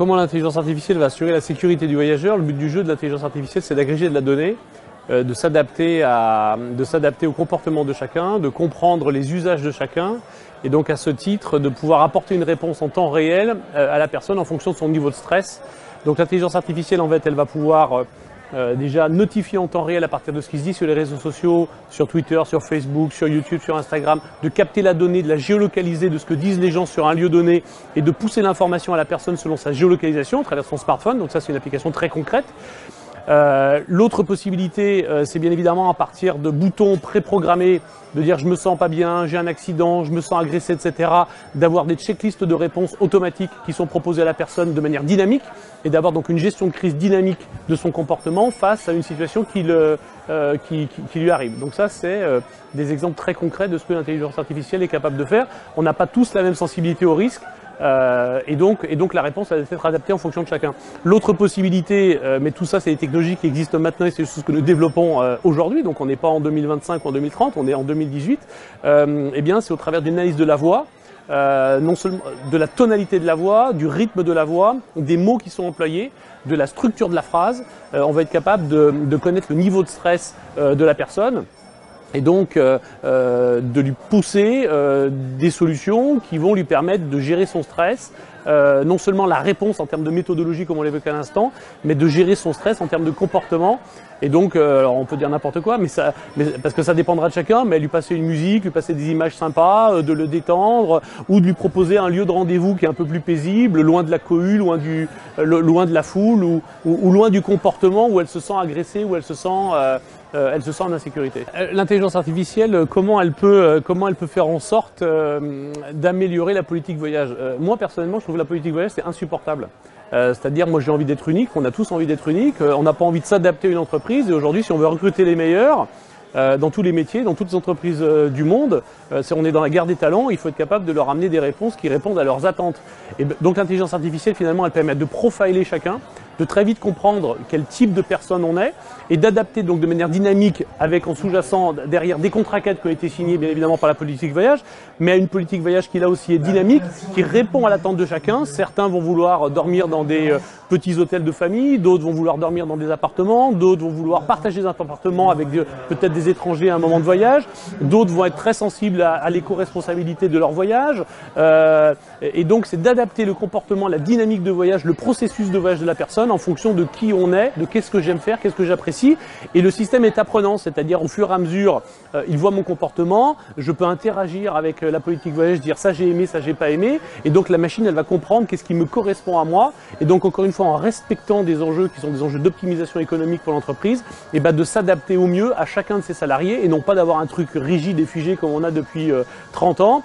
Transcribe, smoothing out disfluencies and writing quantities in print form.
Comment l'intelligence artificielle va assurer la sécurité du voyageur? Le but du jeu de l'intelligence artificielle, c'est d'agréger de la donnée, de s'adapter au comportement de chacun, de comprendre les usages de chacun, et donc à ce titre de pouvoir apporter une réponse en temps réel à la personne en fonction de son niveau de stress. Donc l'intelligence artificielle, en fait, elle va pouvoir déjà notifier en temps réel à partir de ce qui se dit sur les réseaux sociaux, sur Twitter, sur Facebook, sur YouTube, sur Instagram, de capter la donnée, de la géolocaliser, de ce que disent les gens sur un lieu donné et de pousser l'information à la personne selon sa géolocalisation à travers son smartphone. Donc ça, c'est une application très concrète. L'autre possibilité, c'est bien évidemment à partir de boutons préprogrammés, de dire je me sens pas bien, j'ai un accident, je me sens agressé, etc. D'avoir des checklists de réponses automatiques qui sont proposées à la personne de manière dynamique et d'avoir donc une gestion de crise dynamique de son comportement face à une situation qui lui arrive. Donc ça, c'est des exemples très concrets de ce que l'intelligence artificielle est capable de faire. On n'a pas tous la même sensibilité au risque. Et donc la réponse va être adaptée en fonction de chacun. L'autre possibilité, mais tout ça c'est des technologies qui existent maintenant et c'est ce que nous développons aujourd'hui, donc on n'est pas en 2025 ou en 2030, on est en 2018, eh bien c'est au travers d'une analyse de la voix, non seulement de la tonalité de la voix, du rythme de la voix, des mots qui sont employés, de la structure de la phrase, on va être capable de connaître le niveau de stress de la personne. Et donc de lui pousser des solutions qui vont lui permettre de gérer son stress, non seulement la réponse en termes de méthodologie comme on l'évoquait à l'instant, mais de gérer son stress en termes de comportement. Et donc, alors on peut dire n'importe quoi, mais parce que ça dépendra de chacun, mais lui passer une musique, lui passer des images sympas, de le détendre, ou de lui proposer un lieu de rendez-vous qui est un peu plus paisible, loin de la cohue, loin de la foule, ou loin du comportement où elle se sent agressée, où elle se sent en insécurité. L'intelligence artificielle, comment elle peut faire en sorte d'améliorer la politique voyage? Moi personnellement, je trouve que la politique voyage c'est insupportable. C'est-à-dire, moi j'ai envie d'être unique, on a tous envie d'être unique, on n'a pas envie de s'adapter à une entreprise. Et aujourd'hui, si on veut recruter les meilleurs dans tous les métiers, dans toutes les entreprises du monde, si on est dans la guerre des talents, il faut être capable de leur amener des réponses qui répondent à leurs attentes. Et donc l'intelligence artificielle, finalement, elle permet de profiler chacun, de très vite comprendre quel type de personne on est et d'adapter donc de manière dynamique avec en sous-jacent derrière des contrats cadres qui ont été signés bien évidemment par la politique voyage, mais à une politique voyage qui là aussi est dynamique, qui répond à l'attente de chacun. Certains vont vouloir dormir dans des petits hôtels de famille, d'autres vont vouloir dormir dans des appartements, d'autres vont vouloir partager un appartement avec peut-être des étrangers à un moment de voyage, d'autres vont être très sensibles à l'éco-responsabilité de leur voyage. Et donc c'est d'adapter le comportement, la dynamique de voyage, le processus de voyage de la personne en fonction de qui on est, de qu'est-ce que j'aime faire, qu'est-ce que j'apprécie. Et le système est apprenant, c'est-à-dire au fur et à mesure, il voit mon comportement, je peux interagir avec la politique voyage, dire ça j'ai aimé, ça j'ai pas aimé. Et donc la machine, elle va comprendre qu'est-ce qui me correspond à moi. Et donc encore une fois, en respectant des enjeux qui sont des enjeux d'optimisation économique pour l'entreprise, et de s'adapter au mieux à chacun de ses salariés et non pas d'avoir un truc rigide et figé comme on a depuis 30 ans.